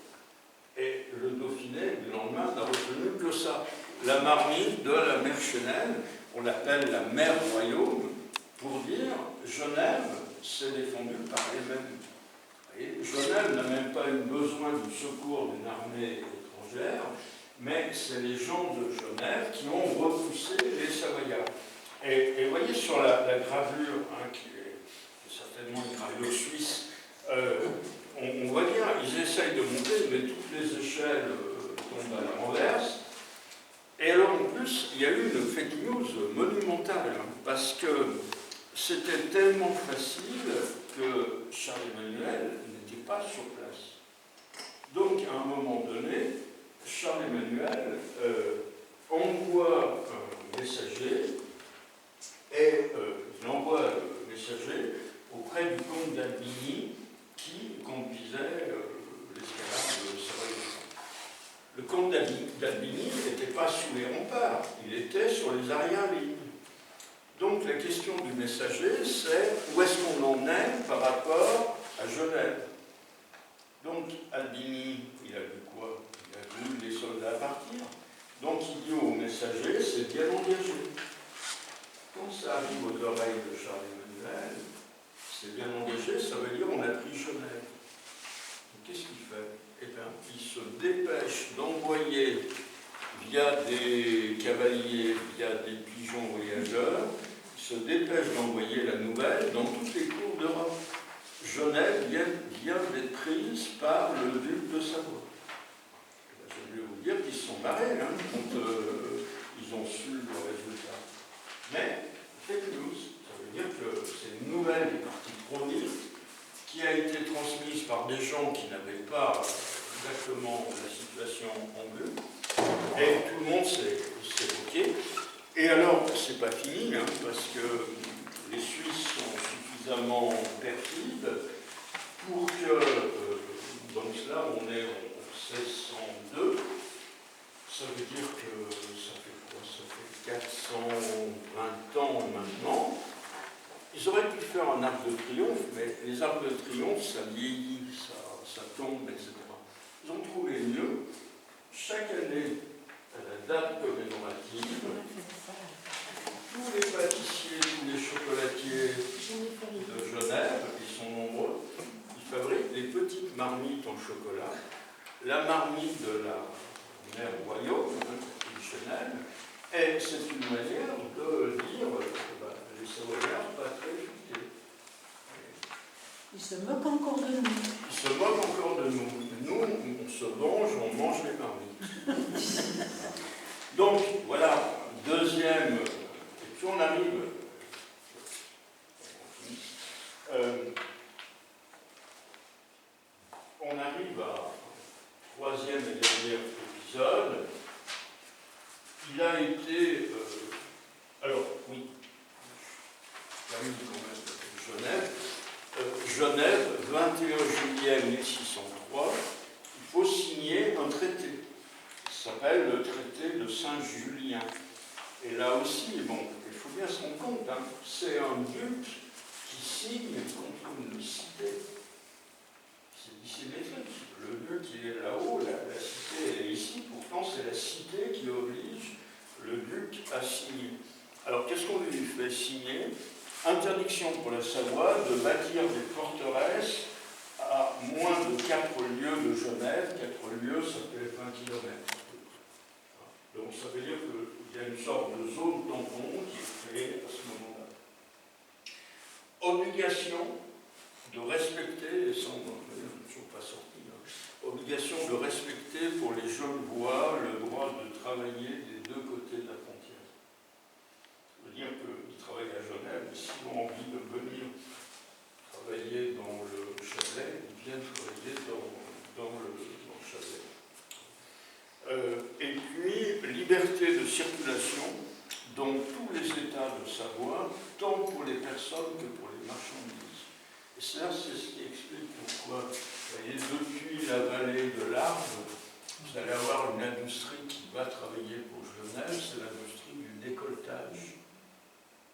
Speaker 2: Et le Dauphiné, le lendemain, n'a retenu que ça. La marmite de la mère Chénel, on l'appelle la mère royaume, pour dire Genève s'est défendue par elle-même. Et Genève n'a même pas eu besoin du secours d'une armée étrangère, mais c'est les gens de Genève qui ont repoussé les Savoyards. Et vous voyez sur la gravure, qui est certainement une montée, mais toutes les échelles tombent à la renverse. Et alors en plus, il y a eu une fake news monumentale, hein, parce que c'était tellement facile que Charles-Emmanuel n'était pas sur place. Donc à un moment donné, Charles-Emmanuel envoie un messager, et il envoie le messager auprès du comte d'Albigny qui conduisait l'escalade de Sarajevo. Le comte d'Albigny n'était pas sous les remparts, il était sur les arrière-lignes. Donc la question du messager, c'est où est-ce qu'on en est par rapport à Genève. Donc Albigny, il a vu quoi? Il a vu les soldats partir. Donc il dit au messager, c'est bien engagé. Quand ça arrive aux oreilles de Charles-Emmanuel, c'est bien engagé, ça veut dire on a pris Genève. Qu'est-ce qu'il fait? Eh bien, il se dépêche d'envoyer via des cavaliers, via des pigeons voyageurs, il se dépêche d'envoyer la nouvelle dans toutes les cours d'Europe. Genève vient d'être prise par le duc de Savoie. Je vais vous dire qu'ils se sont barrés hein, quand ils ont su le résultat. Mais, fake news, ça veut dire que c'est une nouvelle qui est partie trop vite, qui a été transmise par des gens qui n'avaient pas exactement la situation en vue, et tout le monde s'est moqué. Et alors, c'est pas fini, hein, parce que les Suisses sont suffisamment perfides pour que, donc là, on est en 1602, ça veut dire que ça fait quoi? Ça fait 420 ans maintenant. Ils auraient pu faire un arc de triomphe, mais les arcs de triomphe, ça vieillit, ça tombe, etc. Ils ont trouvé mieux, chaque année, à la date commémorative, tous les pâtissiers, tous les chocolatiers de Genève, ils sont nombreux, ils fabriquent des petites marmites en chocolat. La marmite de la mère royaume, traditionnelle, et c'est une manière de dire les Savoyards pas très futés.
Speaker 3: Ils se moquent encore de nous.
Speaker 2: Ils se moquent encore de nous. Nous, on se venge, on mange les marmites. Donc, voilà, deuxième, et puis on arrive, à troisième et dernier épisode. Il a été, alors, oui, termine quand même Genève, 21 juillet 1603, il faut signer un traité. Il s'appelle le traité de Saint-Julien. Et là aussi, bon, il faut bien se rendre compte, hein, c'est un duc qui signe contre une cité. C'est dissymétrique. Le duc, il est là-haut, la cité, elle est ici. Pourtant, c'est la cité qui oblige le duc à signer. Alors, qu'est-ce qu'on lui fait signer? Interdiction pour la Savoie de bâtir des forteresses à moins de 4 lieues de Genève. 4 lieues, ça fait 20 km. Donc ça veut dire qu'il y a une sorte de zone tampon qui est créée à ce moment-là. Obligation de respecter, et ça on n'est toujours pas sorti, obligation de respecter pour les Genevois le droit de travailler des deux côtés de la frontière. Ça veut dire qu'ils travaillent à Genève, mais s'ils ont envie de venir travailler dans le Chablais, ils viennent travailler dans le Chablais. Et puis, liberté de circulation dans tous les États de Savoie, tant pour les personnes que pour les marchandises. Et ça, c'est ce qui explique pourquoi, vous voyez, depuis la vallée de l'Arve, vous allez avoir une industrie qui va travailler pour Genève, c'est l'industrie du décolletage.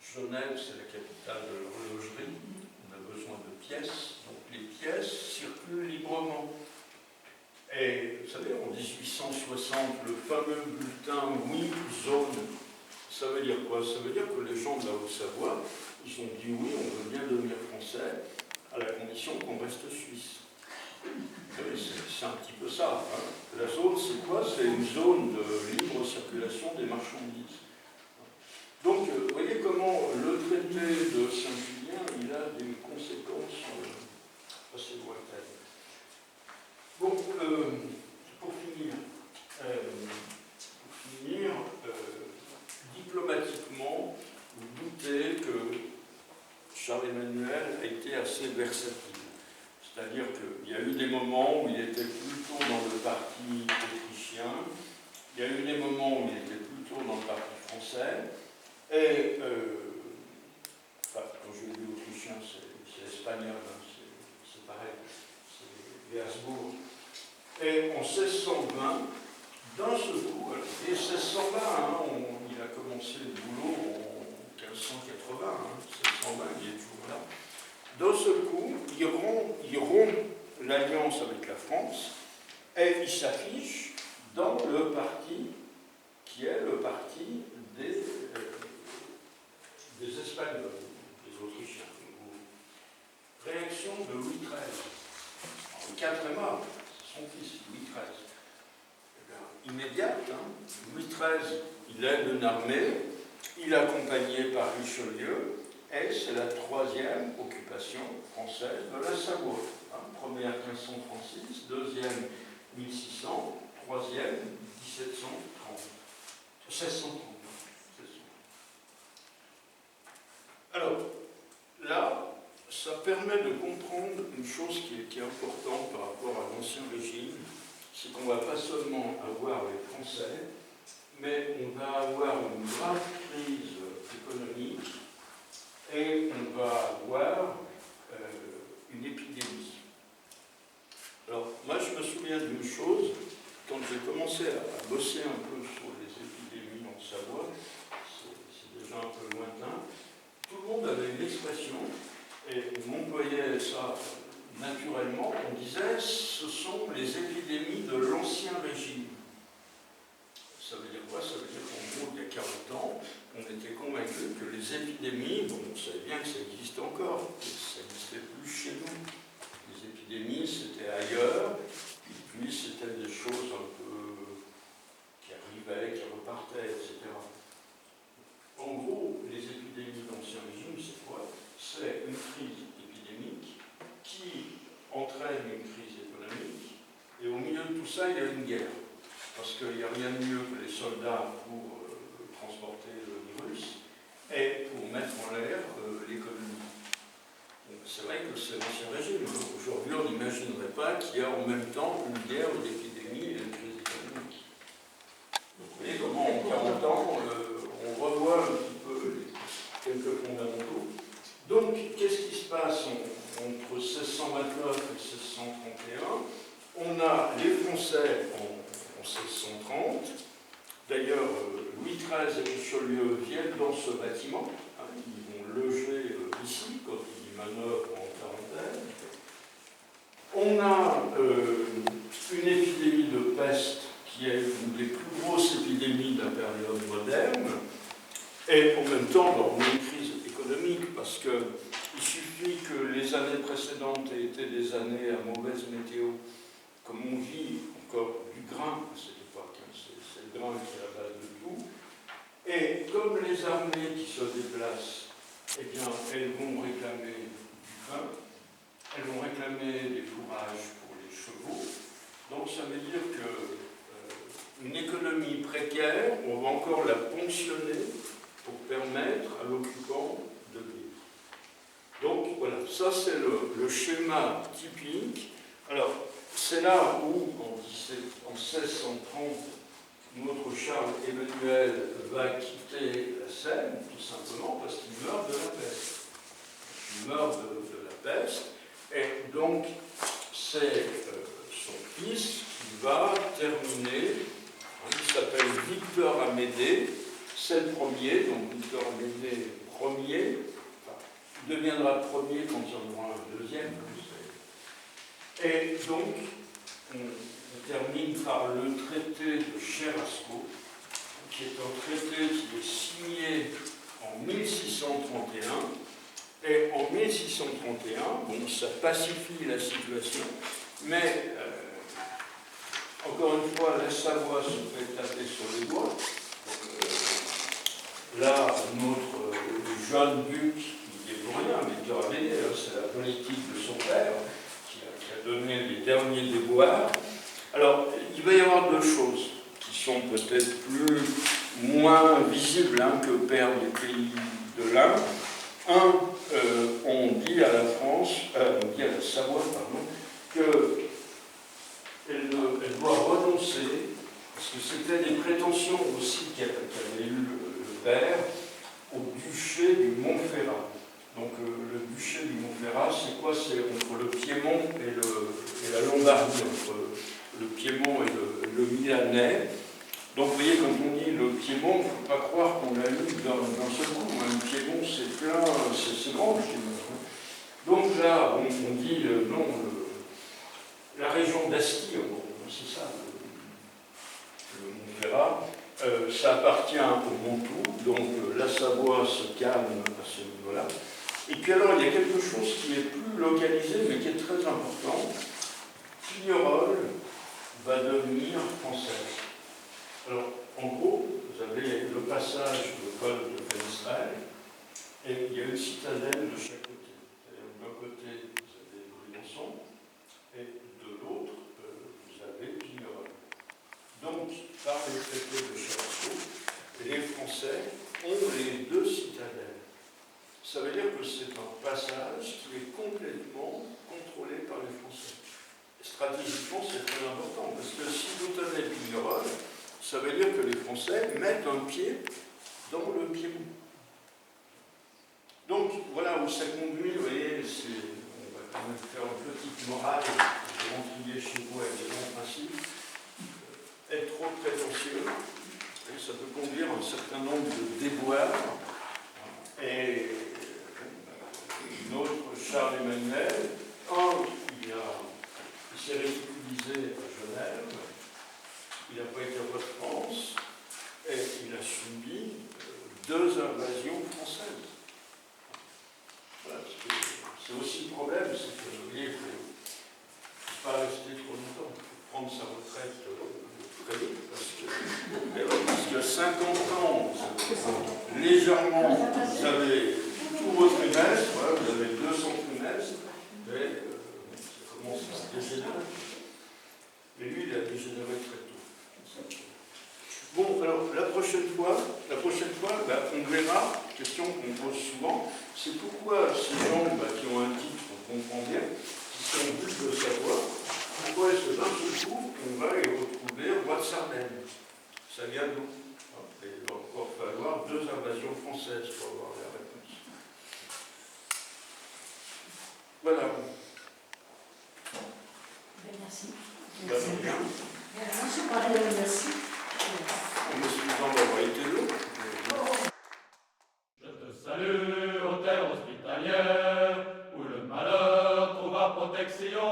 Speaker 2: Genève, c'est la capitale de l'horlogerie, on a besoin de pièces, donc les pièces circulent librement. Et vous savez, en 1860, le fameux bulletin Oui, zone, ça veut dire quoi? Ça veut dire que les gens de la Haute-Savoie, ils ont dit oui, on veut bien devenir français, à la condition qu'on reste suisse. C'est un petit peu ça. Hein. La zone, c'est quoi? C'est une zone de libre circulation des marchandises. Donc, vous voyez comment le traité de Saint-Julien, il a des conséquences assez lointaines. Bon, C'est-à-dire qu'il y a eu des moments où il était plutôt dans le parti autrichien, il y a eu des moments où il était plutôt dans le parti français, et quand je dis autrichien, c'est espagnol, hein, c'est pareil, c'est Habsbourg. Et en 1620, d'un seul coup, et 1620, il a commencé le boulot en 1580, 1620, il est toujours là. D'un seul coup, il rompt l'alliance avec la France et il s'affiche dans le parti qui est le parti des Espagnols, des Autrichiens. Réaction de Louis XIII. Louis IV est mort, c'est son fils, Louis XIII. Immédiate, Louis XIII, il aide une armée, il est accompagné par Richelieu, et c'est la troisième occupation française de la Savoie. Première 1536, deuxième 1600, troisième 1730. 1630. Alors, là, ça permet de comprendre une chose qui est importante par rapport à l'Ancien Régime, c'est qu'on ne va pas seulement avoir les Français, mais on va avoir une grave crise économique et on va avoir une épidémie. Alors, moi, je me souviens d'une chose, quand j'ai commencé à bosser un peu sur les épidémies en Savoie, c'est déjà un peu lointain, tout le monde avait une expression, et on employait ça naturellement, on disait ce sont les épidémies de l'Ancien Régime. Ça veut dire quoi? Ça veut dire qu'en gros, il y a 40 ans, on était convaincus que les épidémies, bon, on savait bien que ça existe encore, mais ça n'existait plus chez nous. Les épidémies, c'était ailleurs, et puis c'était des choses un peu qui arrivaient, qui repartaient, etc. En gros, les épidémies d'Ancien Régime, c'est quoi? C'est une crise épidémique qui entraîne une crise économique, et au milieu de tout ça, il y a une guerre. Parce qu'il n'y a rien de mieux que les soldats pour transporter le virus et pour mettre en l'air l'économie. C'est vrai que c'est l'Ancien Régime. Aujourd'hui, on n'imaginerait pas qu'il y a en même temps une guerre, une épidémie et une crise économique. Donc, vous voyez comment en 40 ans, on revoit un petit peu quelques fondamentaux. Donc, qu'est-ce qui se passe entre 1629 et 1631? On a les Français en 1630. D'ailleurs, Louis XIII et Richelieu viennent dans ce bâtiment. Ils vont loger ici quand ils manœuvrent en quarantaine. On a une épidémie de peste qui est une des plus grosses épidémies de la période moderne. Et en même temps, on a une crise économique parce qu'il suffit que les années précédentes aient été des années à mauvaise météo. Comme on vit encore du grain à cette époque, c'est le grain qui est la base de tout, et comme les armées qui se déplacent, eh bien, elles vont réclamer du pain, elles vont réclamer des fourrages pour les chevaux, donc ça veut dire qu'une économie précaire, on va encore la ponctionner pour permettre à l'occupant de vivre. Donc voilà, ça c'est le schéma typique. Alors, c'est là où, en 1630, notre Charles Emmanuel va quitter la scène, tout simplement parce qu'il meurt de la peste. Il meurt de la peste, et donc c'est son fils qui va terminer. Il s'appelle Victor Amédée, c'est le premier, donc Victor Amédée premier. Enfin, il deviendra premier quand il y en aura un deuxième. Et donc, on termine par le traité de Cherasco, qui est un traité qui est signé en 1631. Et en 1631, bon, ça pacifie la situation, mais encore une fois, la Savoie se fait taper sur les doigts. Là, notre jeune duc, il est pour rien, Victor Amédée, c'est la politique de son père, qui a donné les derniers déboires. Alors, il va y avoir deux choses qui sont peut-être moins visibles que perdent les pays de l'Inde. Un, on dit à la France, on dit à la Savoie, pardon, qu'elle doit renoncer, parce que c'était des prétentions aussi qu'avait eu le père, au duché du Montferrat. Donc le duché du Montferrat, c'est quoi? C'est entre le Piémont et la Lombardie, entre le Piémont et le Milanais. Donc vous voyez, quand on dit le Piémont, il ne faut pas croire qu'on l'a eu d'un seul coup. Le Piémont, c'est plein, c'est grand le Piémont. Donc là, on dit non, la région d'Asti, c'est ça, le Montferrat, ça appartient au Montou, donc la Savoie se calme à ce niveau-là. Et puis alors, il y a quelque chose qui est plus localisé, mais qui est très important. Pignerol va devenir française. Alors, en gros, vous avez le passage de col de Fenestrelle, et il y a une citadelle de chaque côté. D'un côté, vous avez Briançon, et de l'autre, vous avez Pignerol. Donc, par les traités de Charenton, les Français ont les deux citadelles. Ça veut dire que c'est un passage qui est complètement contrôlé par les Français. Et stratégiquement, c'est très important, parce que si vous tenez Pignerol, ça veut dire que les Français mettent un pied dans le Piémont. Donc, voilà où ça conduit, vous voyez, on va quand même faire une petite morale, je vais rentrer chez vous avec des bons principes. Être trop prétentieux, ça peut conduire à un certain nombre de déboires. Et notre Charles Emmanuel, il s'est ridiculisé à Genève, il n'a pas été roi de France, et il a subi 2 invasions françaises. Voilà, c'est aussi le problème, c'est que vous voyez, il ne faut pas rester trop longtemps, il faut prendre sa retraite très vite, parce que 50 ans, légèrement, vous avez tout votre trimestre, voilà, vous avez 200 trimestres, mais ça commence à dégénérer. Et lui, il a dégénéré très tôt. Bon, alors la prochaine fois, on verra, question qu'on pose souvent, c'est pourquoi ces gens qui ont un titre, on comprend bien, qui sont en but de savoir, pourquoi est-ce que d'un seul coup, on va les retrouver roi de Sardaigne? Ça vient d'où? Il va encore falloir 2 invasions françaises pour avoir la réponse. Voilà.
Speaker 3: Merci.
Speaker 2: Merci bien.
Speaker 3: Merci.
Speaker 2: En m'excusant d'avoir été long.
Speaker 1: Je te salue, ô terre hospitalière, où le malheur trouva protection,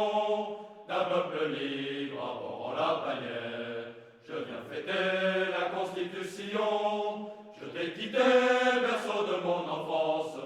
Speaker 1: d'un peuple libre arborant la bannière. Je viens fêter la Constitution, je t'ai quitté, berceau de mon enfance.